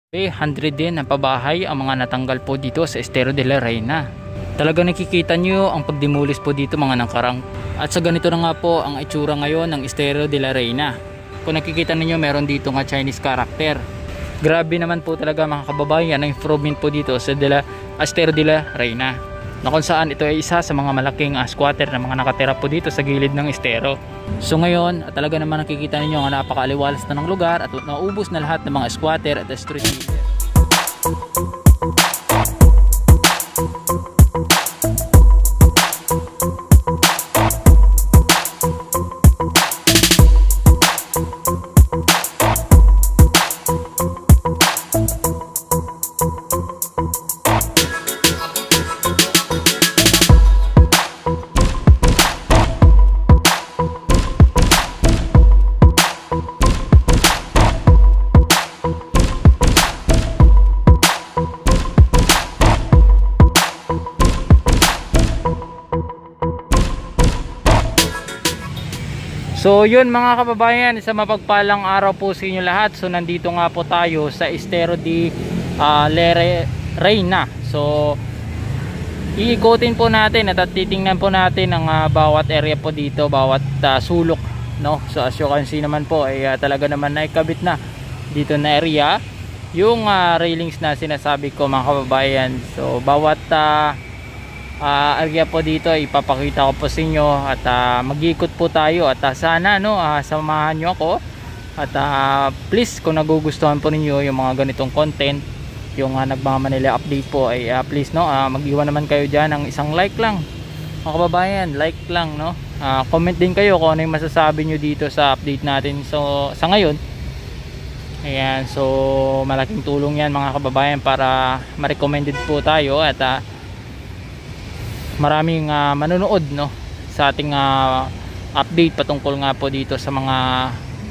100 din na pabahay ang mga natanggal po dito sa Estero de la Reina. Talaga nakikita nyo ang pagdimulis po dito mga nakarang. At sa ganito na nga po ang itsura ngayon ng Estero de la Reina. Kung nakikita niyo meron dito nga Chinese character. Grabe naman po talaga mga kababayan ang improvement po dito sa Estero de la Reina, na kung saan ito ay isa sa mga malaking squatter na mga nakatira po dito sa gilid ng estero. So ngayon talaga naman nakikita ninyo nga napakaaliwalas na ng lugar at naubos na lahat ng mga squatter at street leader. So yun mga kababayan, isa mapagpalang araw po sa inyo lahat. So nandito nga po tayo sa Estero de la Reina. So iikotin po natin at titingnan po natin ang bawat area po dito, bawat sulok, no? So as you can see naman po ay talaga naman naikabit na dito na area yung railings na sinasabi ko mga kababayan. So bawat area po dito ipapakita ko po sa inyo at mag-iikot po tayo at sana no samahan nyo ako at please kung nagugustuhan po ninyo yung mga ganitong content, yung nagmamanila update po ay please no mag-iwan naman kayo dyan ng isang like lang mga kababayan, like lang no. Comment din kayo kung ano yung masasabi nyo dito sa update natin so sa ngayon. Ayan, so malaking tulong yan mga kababayan para ma-recommended po tayo at maraming manonood no sa ating update patungkol nga po dito sa mga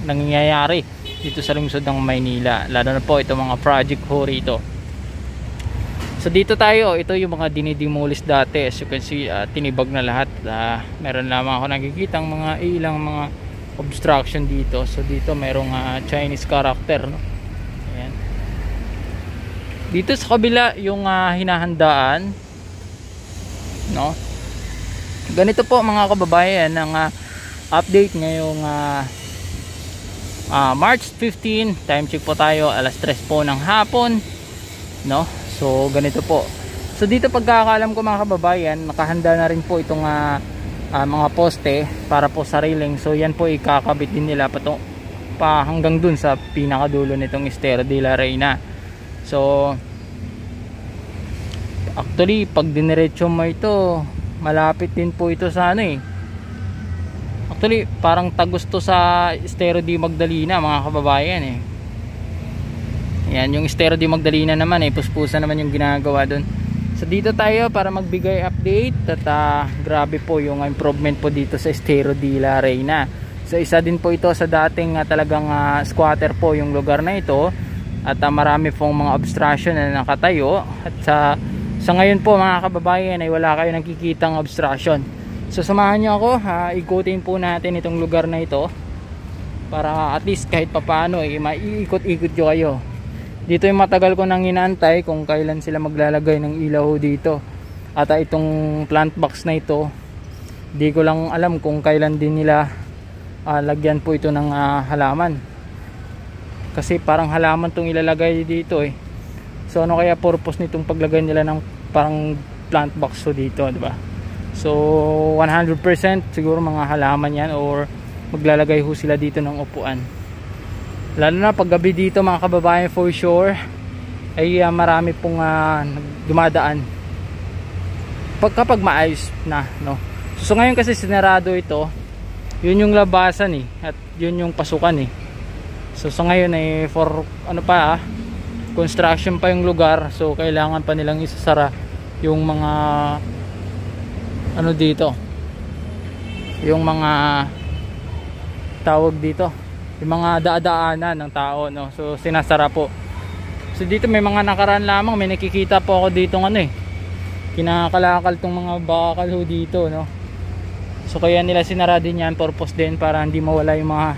nangyayari dito sa lungsod ng Maynila, lalo na po itong mga project ho rito. So dito tayo, ito yung mga dinidemolis dati, as you can see tinibag na lahat. Meron lamang ako nakikitang mga ilang mga obstruction dito. So dito merong Chinese character no. Ayan. Dito sa kabila yung hinahandaan no. Ganito po mga kababayan ang update ngayong March 15. Time check po tayo, alas 3 po ng hapon no. So ganito po. So dito pagkakaalam ko mga kababayan, nakahanda na rin po itong mga poste para po sa railing. So yan po ikakabit din nila pa hanggang dun sa pinakadulo nitong Estero de la Reina. So actually pag diniretso mo ito malapit din po ito sa actually parang tagos to sa Estero de Magdalena mga kababayan Yan yung Estero de Magdalena naman puspusan naman yung ginagawa doon. So dito tayo para magbigay update at grabe po yung improvement po dito sa Estero de la Reina. So isa din po ito sa dating talagang squatter po yung lugar na ito at marami pong mga obstruction na nakatayo at sa ngayon po mga kababayan ay wala kayo nakikitang obstruction. So samahan nyo ako, ikutin po natin itong lugar na ito para at least kahit papaano maiikot-ikot nyo kayo. Dito yung matagal ko nang inaantay kung kailan sila maglalagay ng ilaw dito. At itong plant box na ito, di ko lang alam kung kailan din nila lagyan po ito ng halaman. Kasi parang halaman itong ilalagay dito So ano kaya purpose nitong paglagay nila ng parang plant box dito, di ba? So 100% siguro mga halaman yan or maglalagay ho sila dito ng upuan. Lalo na pag gabi dito mga kababayan, for sure ay marami pong dumadaan kapag maayos na no. So ngayon kasi sinarado ito, yun yung labasan at yun yung pasukan So ngayon for ano pa construction pa yung lugar, so kailangan pa nilang isasara yung mga dito, yung mga tawag dito, yung mga dadaanan ng tao no. So sinasara po. So dito may mga nakaraan lamang, may nakikita po ako dito kinakalakal tong mga bakal dito no. So kaya nila sinara din yan, purpose din para hindi mawala yung mga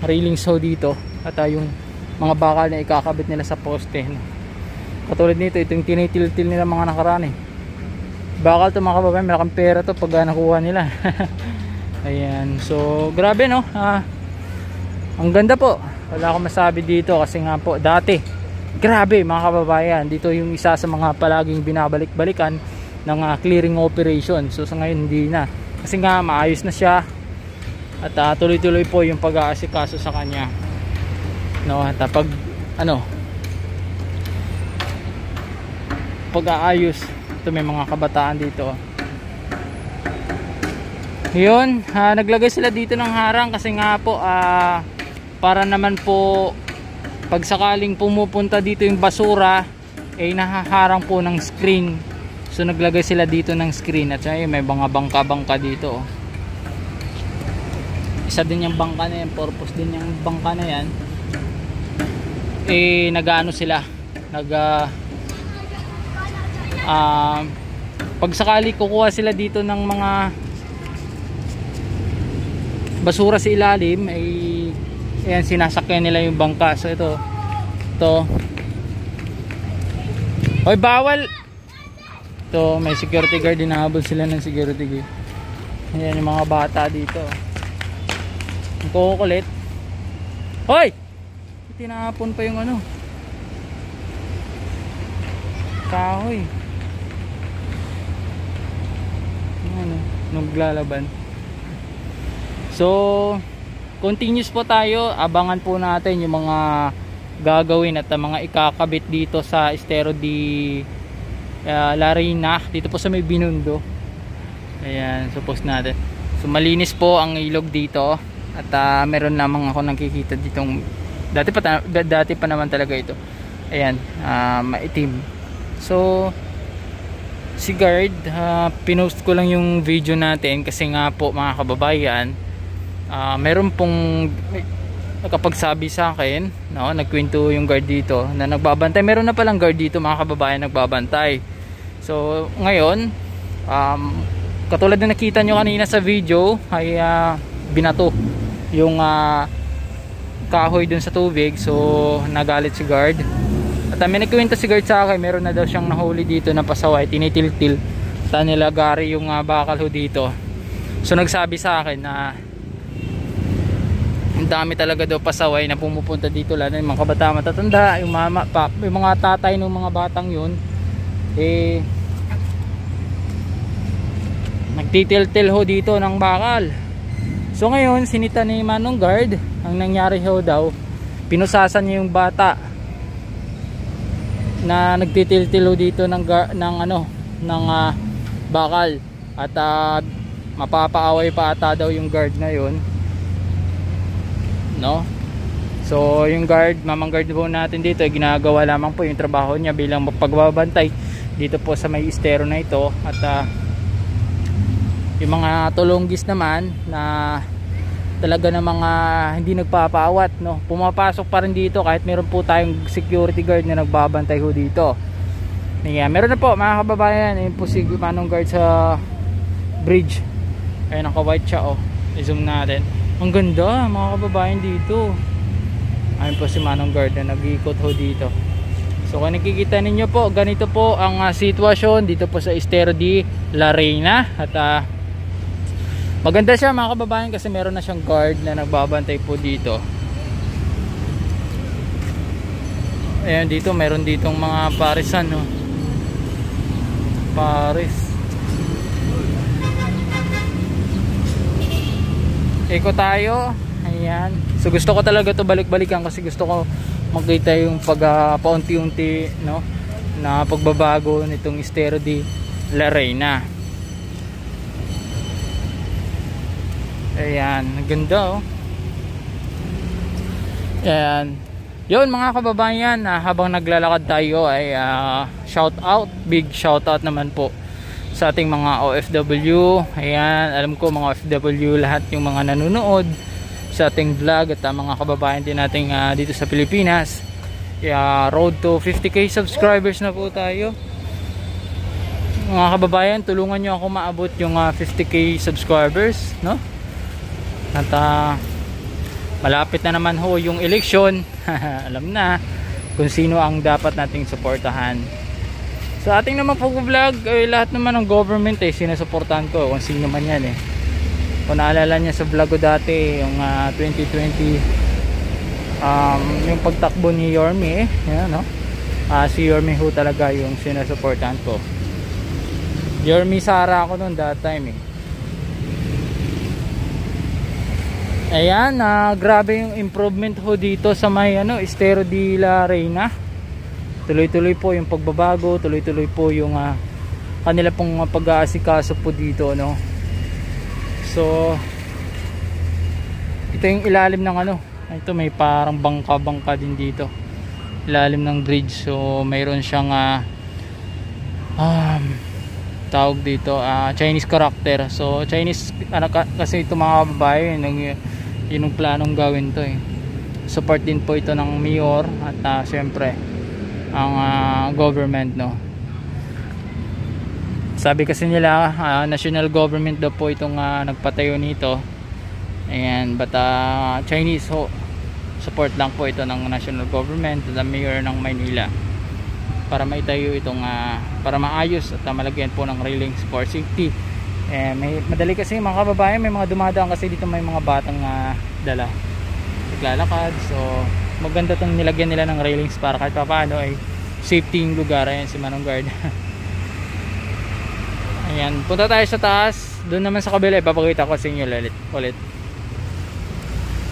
railings dito at yung mga bakal na ikakabit nila sa poste, no? Katulad nito, ito yung tinitil-til nila mga nakaraan eh. Bakal to mga kababayan, malaking pera to pag nakuha nila. Ayan, so grabe no, ang ganda po. Wala akong masabi dito kasi nga po dati grabe mga kababayan, dito yung isa sa mga palaging binabalik-balikan ng clearing operation. So sa ngayon hindi na, kasi nga maayos na siya at tuloy-tuloy po yung pag-aasikaso sa kanya, no? At pag pag-aayos, ito may mga kabataan dito. Yun, naglagay sila dito ng harang kasi nga po para naman po pag sakaling pumupunta dito yung basura ay nahaharang po ng screen. So naglagay sila dito ng screen at may mga bangka-bangka dito. Isa din yung bangka na yan, purpose din yung bangka na yan. Nag-ano sila, pag sakali kukuha sila dito ng mga basura sa ilalim ay ayan, sinasakyan nila yung bangka. So ito hoy, bawal ito, may security guard, dinahabol sila ng security guard. Ayan yung mga bata dito, ang kukulit. Hoy, tinapon pa yung kahoy, naglalaban. So continuous po tayo, abangan po natin yung mga gagawin at mga ikakabit dito sa Estero de la Reina, dito po sa may Binondo. Ayan, suppose natin. So malinis po ang ilog dito at meron lamang ako nakikita ditong dati pa naman talaga ito. Ayan, maitim. So si guard, pinost ko lang yung video natin kasi nga po mga kababayan, meron pong nakapagsabi sa akin, no, nagkwento yung guard dito na nagbabantay. Meron na palang guard dito mga kababayan nagbabantay. So ngayon, katulad na nakita nyo kanina sa video, ay binato yung kahoy dun sa tubig. So nagalit si guard at may nagkwento si guard sa akin, meron na daw siyang nahuli dito na pasaway, tinitil-til, nilagari yung bakal ho dito. So nagsabi sa akin na ang dami talaga daw pasaway na pumupunta dito, lalo yung mga kabataan matatanda, yung yung mga tatay ng mga batang yun, nagtitil-til ho dito ng bakal. So ngayon sinita ni Manong Guard, ang nangyari ho daw, pinusasan niya yung bata na nagtitil-til ho dito ng bakal at mapapaaway pa ata daw yung guard na yun, no? So yung guard, mamang guard po natin dito, ginagawa lamang po yung trabaho niya bilang pagbabantay dito po sa may estero na ito. At yung mga tulunggis naman na talaga na mga hindi nagpapaawat, no, pumapasok pa rin dito kahit meron po tayong security guard na nagbabantay ho dito. Meron na po mga kababayan, ayun po si Manong Guard sa bridge. Ayun, naka-white siya, i-zoom natin. Ang ganda mga kababayan dito. Ayun po si Manong Guard na nag-iikot ho dito. So kung nakikita ninyo po, ganito po ang sitwasyon dito po sa Estero de la Reina. At maganda siya mga kababayan kasi meron na siyang guard na nagbabantay po dito. Ayan, dito meron ditong mga parisan, no? Paris. Eko tayo. Ayan. So gusto ko talaga to balik-balikan kasi gusto ko makita yung paunti-unti, no, na pagbabago nitong Estero de la Reina. Ayan, ganda, Ayan. Yun mga kababayan, habang naglalakad tayo ay big shout out naman po sa ating mga OFW. Ayan, alam ko mga OFW lahat yung mga nanonood sa ating vlog at mga kababayan din nating dito sa Pilipinas. Road to 50k subscribers na po tayo. Mga kababayan, tulungan nyo ako maabot yung 50k subscribers, no? At malapit na naman ho yung eleksyon. Alam na kung sino ang dapat nating suportahan. Sa ating naman pag-vlog, lahat naman ng government sinusuportahan ko kung sino man yan Kung naalala niya sa vlog ko dati, yung 2020, yung pagtakbo ni Yorme yan, no? Si Yorme ho talaga yung sinusuportahan ko. Yorme Sara ako noon that time Ayan, grabe yung improvement ho dito sa may Estero de la Reina. Tuloy-tuloy po yung pagbabago, tuloy-tuloy po yung kanila pong pag-aasikaso po dito, no. So ito yung ilalim ng ito may parang bangka-bangka din dito. Ilalim ng bridge. So mayroon siyang tawag dito Chinese character. So Chinese kasi ito mga babae yun yung planong gawin to Support din po ito ng mayor at syempre ang government, no. Sabi kasi nila national government daw po itong nagpatayo nito. Ayan, but Chinese support lang po ito ng national government at the mayor ng Maynila para maitayo itong para maayos at malagyan po ng railings for safety. Madali kasi mga kababayan, may mga dumadaan kasi dito, may mga batang dala naglalakad. So maganda itong nilagyan nila ng railings para kahit paano ay safety yung lugar. Ayan si Manong Guard. Ayan, punta tayo sa taas. Doon naman sa kabila ipapakita ko sa inyo ulit.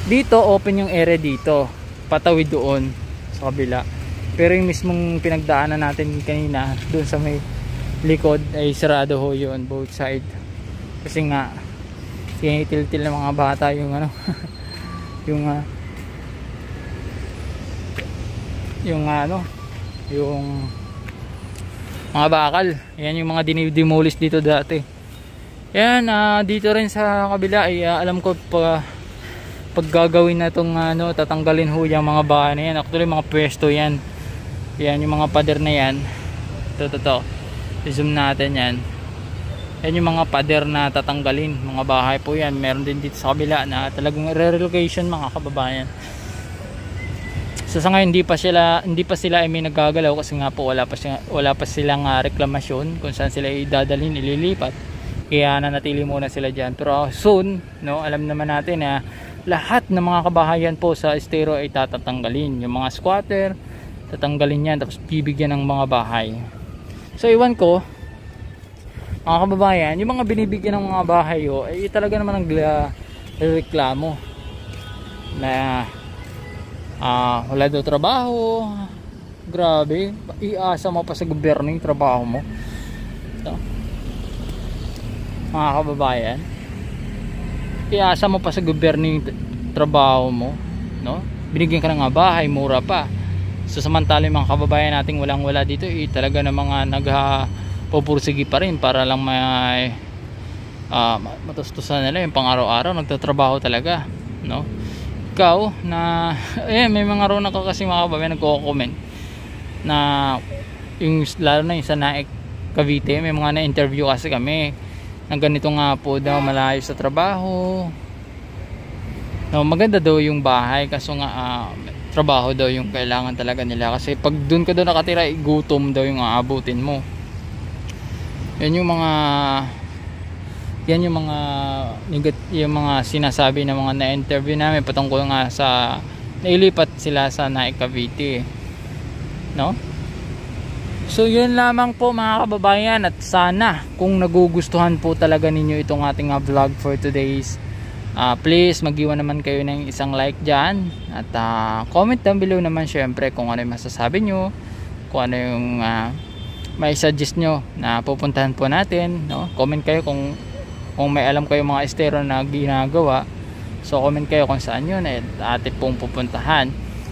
Dito open yung area dito, patawid doon sa kabila. Pero yung mismong pinagdaanan natin kanina doon sa may likod ay sarado ho yun, both side. Kasi nga tinitil-til ng mga bata yung yung mga bakal. Yan yung mga dinidemolish dito dati. Yan, dito rin sa kabila ay alam ko pag gagawin na itong tatanggalin ho yung mga bahay na yan. Actually mga pwesto yan. Yan yung mga pader na yan. Ito. I-zoom natin yan. Yan yung mga pader na tatanggalin. Mga bahay po yan. Meron din dito sa kabila na talagang relocation mga kababayan. So sa ngayon hindi pa sila ay may nagagalaw kasi nga po wala pa silang reklamasyon kung saan sila idadalhin, ililipat. Kaya nanatili muna sila diyan. Pero soon, no, alam naman natin na lahat ng mga kabahayan po sa Estero ay tatatanggalin. Yung mga squatter, tatanggalin yan tapos bibigyan ng mga bahay. So iwan ko mga kababayan, yung mga binibigyan ng mga bahay ay talaga naman nagreklamo na wala daw trabaho. Grabe, iasa mo pa sa gobyerno yung trabaho mo. Ito. Mga kababayan, iasa mo pa sa gobyerno yung trabaho mo, no? Binigyan ka ng nga bahay, mura pa. So samantala yung mga kababayan nating walang wala dito talaga na mga nagpupursigi pa rin para lang may matustusan nila yung pang araw-araw, nagtatrabaho talaga, no? Ikaw na may mga raw na kasi mga kababayan nagko-comment na yung lalo na yung sa Naik Cavite, may mga na-interview kasi kami na ganito nga po daw, malayo sa trabaho, no, maganda daw yung bahay kaso nga trabaho daw yung kailangan talaga nila kasi pag dun ka daw nakatira gutom daw yung aabutin mo. Yan yung mga sinasabi ng mga na-interview namin patungkol nga sa nailipat sila sa Naik Cavite, no? So yun lamang po mga kababayan, at sana kung nagugustuhan po talaga ninyo itong ating vlog for today's please mag-iwan naman kayo ng isang like dyan at comment down below naman syempre kung ano yung masasabi nyo, kung ano yung may suggest nyo na pupuntahan po natin, no? Comment kayo kung may alam kayo mga estero na ginagawa, so comment kayo kung saan yun at atin pong pupuntahan.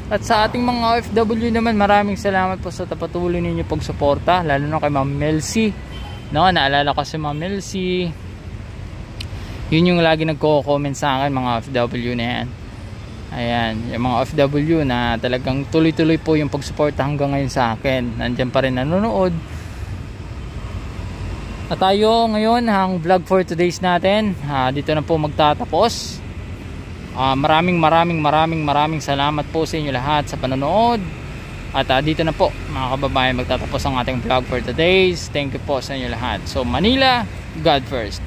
At sa ating mga OFW naman, maraming salamat po sa patuloy ninyo pagsuporta, lalo na kay Ma'am Melcy, no? Naalala ko si Ma'am Melcy, yun yung lagi nagko-comment sa akin, mga OFW na yan. Ayan, yung mga OFW na talagang tuloy-tuloy po yung pagsuporta hanggang ngayon sa akin, nandyan pa rin nanonood. At tayo ngayon, ang vlog for today's natin dito na po magtatapos. Maraming salamat po sa inyo lahat sa panonood. At dito na po mga kababayan magtatapos ang ating vlog for today. Thank you po sa inyo lahat. So Manila, God first.